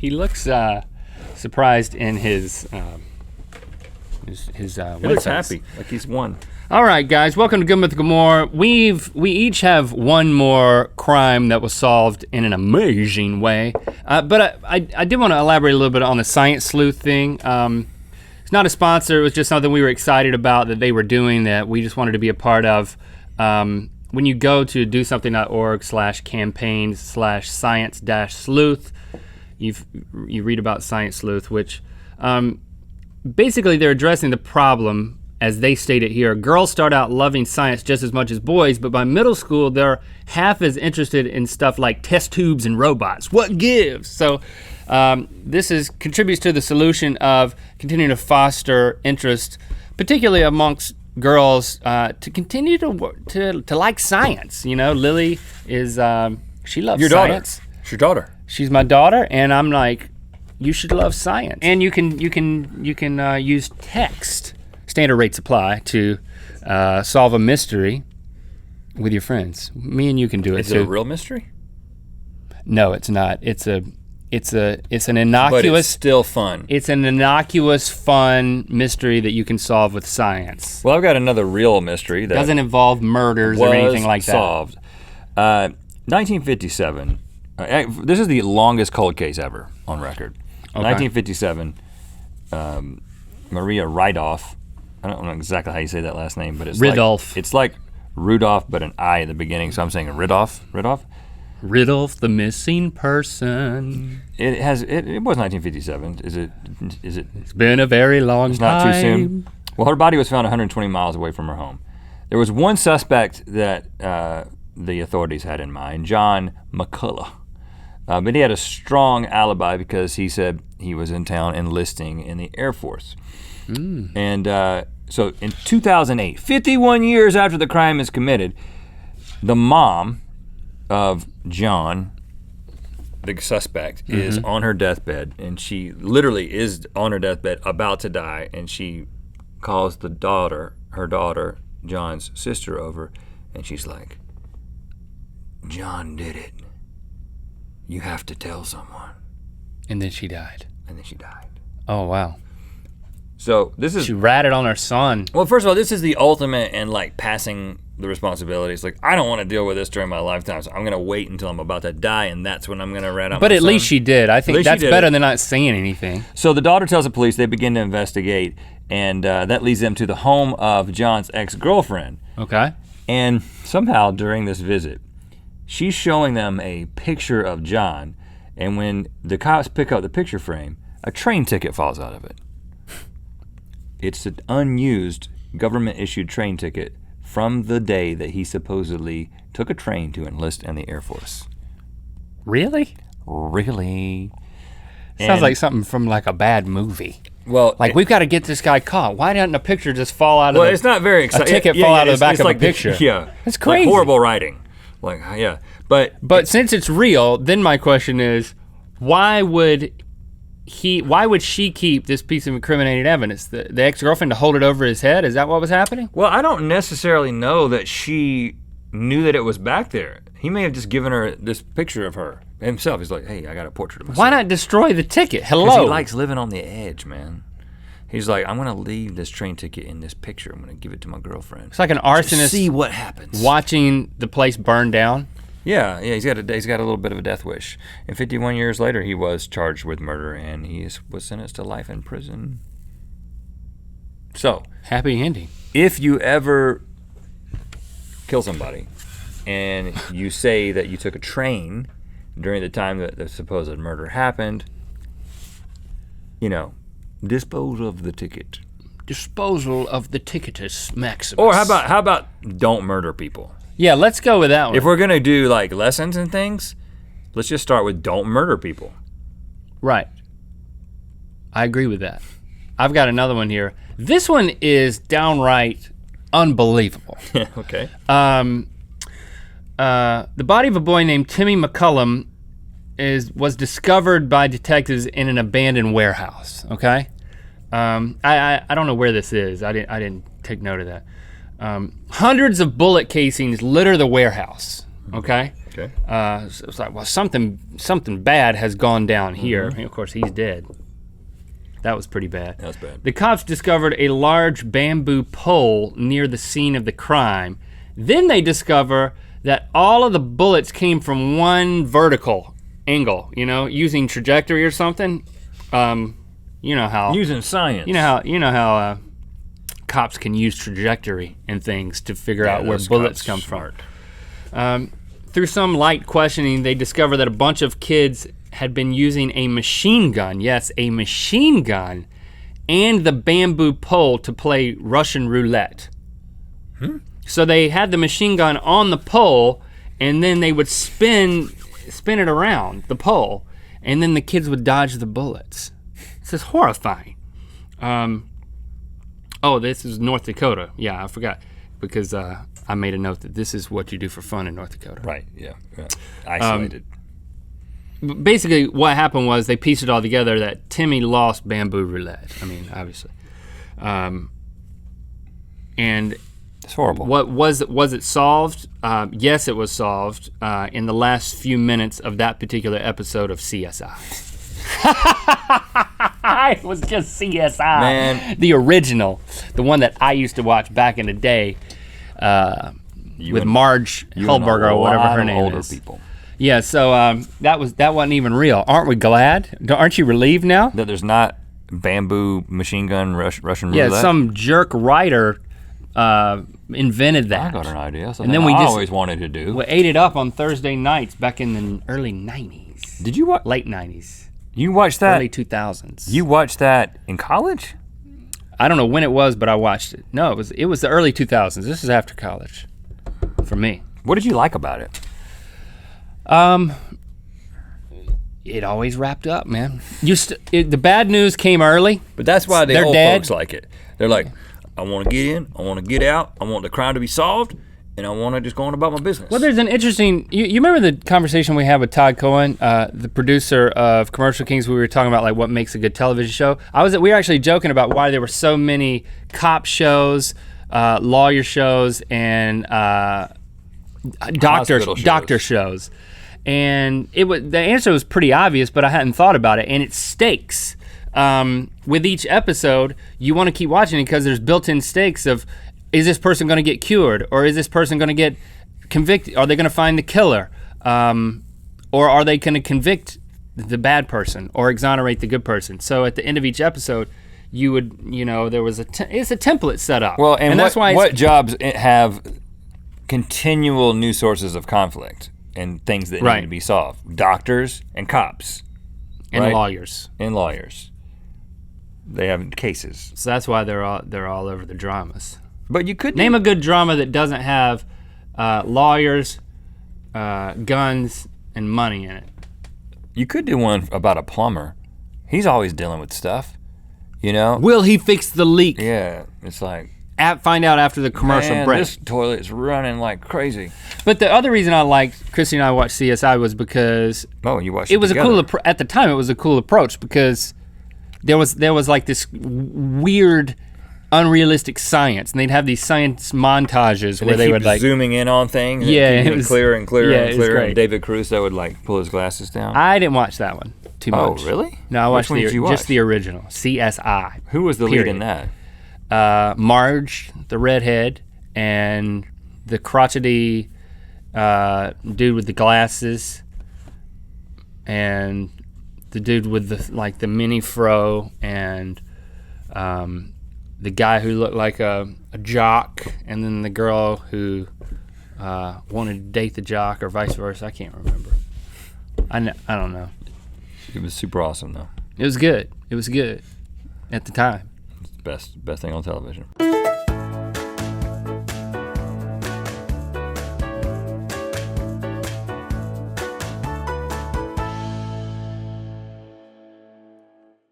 He looks surprised in his he looks happy, like he's won. All right, guys, welcome to Good Mythical More. We each have one more crime that was solved in an amazing way. But I did want to elaborate a little bit on the Science Sleuth thing. It's not a sponsor, it was just something we were excited about that they were doing that we just wanted to be a part of. When you go to dosomething.org/campaigns/science-sleuth, you read about Science Sleuth, which basically they're addressing the problem. As they state it here, girls start out loving science just as much as boys, but by middle school, they're half as interested in stuff like test tubes and robots. What gives? So this contributes to the solution of continuing to foster interest, particularly amongst girls, to continue to like science. You know, Lily is, she loves science. It's your daughter. She's my daughter, and I'm like, you should love science. And you can use text. Standard rates apply to solve a mystery with your friends. Me and you can do it. Is it a real mystery? No, it's not. It's an innocuous. But it's still fun. It's an innocuous, fun mystery that you can solve with science. Well, I've got another real mystery that doesn't involve murders or anything like that. Solved. 1957. This is the longest cold case ever on record. Okay. 1957. Maria Rydolph. I don't know exactly how you say that last name, but it's Ridolph. It's like Rudolph, but an I at the beginning, so I'm saying Ridolph. Ridolph, the missing person. It was 1957. Is it? It's been a very long time. It's not too soon. Well, her body was found 120 miles away from her home. There was one suspect that the authorities had in mind, John McCullough. But he had a strong alibi because he said he was in town enlisting in the Air Force. And so in 2008, 51 years after the crime is committed, the mom of John, the suspect, is on her deathbed, and she literally is on her deathbed about to die, and she calls her daughter, John's sister, over, and she's like, John did it. You have to tell someone. And then she died. Oh, wow. So this is— She ratted on her son. Well, first of all, this is the ultimate in like passing the responsibilities. Like, I don't want to deal with this during my lifetime, so I'm gonna wait until I'm about to die, and that's when I'm gonna rat out my son. But at least she did. I think that's better than not saying anything. So the daughter tells the police, they begin to investigate, and that leads them to the home of John's ex-girlfriend. Okay. And somehow during this visit, she's showing them a picture of John, and when the cops pick up the picture frame, a train ticket falls out of it. It's an unused government-issued train ticket from the day that he supposedly took a train to enlist in the Air Force. Really? Really. Sounds like something from like a bad movie. Well, like we've got to get this guy caught. Why didn't a picture just fall out of Well, it's not very exciting. A ticket fall out of the back of a picture. Yeah. It's crazy. Like horrible writing. Like, yeah. But since it's real, then my question is, why would she keep this piece of incriminating evidence? The ex-girlfriend to hold it over his head? Is that what was happening? Well, I don't necessarily know that she knew that it was back there. He may have just given her this picture of her himself. He's like, hey, I got a portrait of myself. Why not destroy the ticket? Hello. Because he likes living on the edge, man. He's like, I'm gonna leave this train ticket in this picture. I'm gonna give it to my girlfriend. It's like an arsonist. Just see what happens. Watching the place burn down. Yeah, he's got a little bit of a death wish. And 51 years later, he was charged with murder, and he was sentenced to life in prison. So, happy ending. If you ever kill somebody, and you say that you took a train during the time that the supposed murder happened, dispose of the ticket. Disposal of the ticketus maximus. Or how about don't murder people? Yeah, let's go with that one. If we're gonna do like lessons and things, let's just start with don't murder people. Right. I agree with that. I've got another one here. This one is downright unbelievable. Okay. The body of a boy named Timmy McCullum was discovered by detectives in an abandoned warehouse. Okay. I don't know where this is. I didn't take note of that. Hundreds of bullet casings litter the warehouse. Okay. Okay. So it's like, well, something bad has gone down here. And of course, he's dead. That was pretty bad. That's bad. The cops discovered a large bamboo pole near the scene of the crime. Then they discover that all of the bullets came from one vertical angle, using trajectory or something. You know how using science. You know how cops can use trajectory and things to figure out where bullets come from. Through some light questioning, they discovered that a bunch of kids had been using a machine gun, yes, a machine gun, and the bamboo pole to play Russian roulette. So they had the machine gun on the pole, and then they would spin it around the pole, and then the kids would dodge the bullets. This is horrifying. This is North Dakota. Yeah, I forgot, because I made a note that this is what you do for fun in North Dakota. Right, yeah. Isolated. Basically, what happened was they pieced it all together that Timmy lost bamboo roulette. I mean, obviously. And it's horrible. what was it solved? Yes, it was solved in the last few minutes of that particular episode of CSI. It was just CSI. Man. The original, the one that I used to watch back in the day with Marge Hellberger or whatever her name older is. People. Yeah, so that wasn't even real. Aren't we glad? Aren't you relieved now? That there's not bamboo machine gun Russian roulette? Yeah, some jerk writer invented that. I got an idea. And then we always wanted to do. We ate it up on Thursday nights back in the early 90s. Did you watch? Late 90s. You watched that? Early 2000s. You watched that in college? I don't know when it was, but I watched it. No, it was the early 2000s. This is after college for me. What did you like about it? It always wrapped up, man. The bad news came early. But that's why the old dead. folks like it. They're like, I want to get in, I want to get out, I want the crime to be solved, and I want to just go on about my business. Well, there's an interesting, you remember the conversation we had with Todd Cohen, the producer of Commercial Kings, we were talking about like what makes a good television show. We were actually joking about why there were so many cop shows, lawyer shows, and doctor shows. And the answer was pretty obvious, but I hadn't thought about it, and it's stakes. With each episode, you want to keep watching it because there's built-in stakes of, is this person going to get cured, or is this person going to get convicted? Are they going to find the killer, or are they going to convict the bad person or exonerate the good person? So at the end of each episode, you would, there was it's a template set up. Well, and that's why what jobs have continual new sources of conflict and things that need to be solved? Doctors and cops. And lawyers. And lawyers. They have cases. So that's why they're all over the dramas. But you could name a good drama that doesn't have lawyers, guns, and money in it. You could do one about a plumber. He's always dealing with stuff, Will he fix the leak? Yeah, it's like, find out after the commercial break. This toilet is running like crazy. But the other reason I liked, Chrissy and I watched CSI was because you watched it was together. At the time it was a cool approach because there was like this weird, unrealistic science, and they'd have these science montages where they would like zooming in on things. Yeah, and it was clearer and clearer and clearer. Great. And David Caruso would like pull his glasses down. I didn't watch that one too much. Oh, really? No, I watched watch? Just the original CSI. Who was the lead in that? Marge, the redhead, and the crotchety dude with the glasses, and the dude with the mini fro, and the guy who looked like a jock, and then the girl who wanted to date the jock, or vice versa. I can't remember. I don't know. It was super awesome though. It was good. It was good at the time. It's the best thing on television.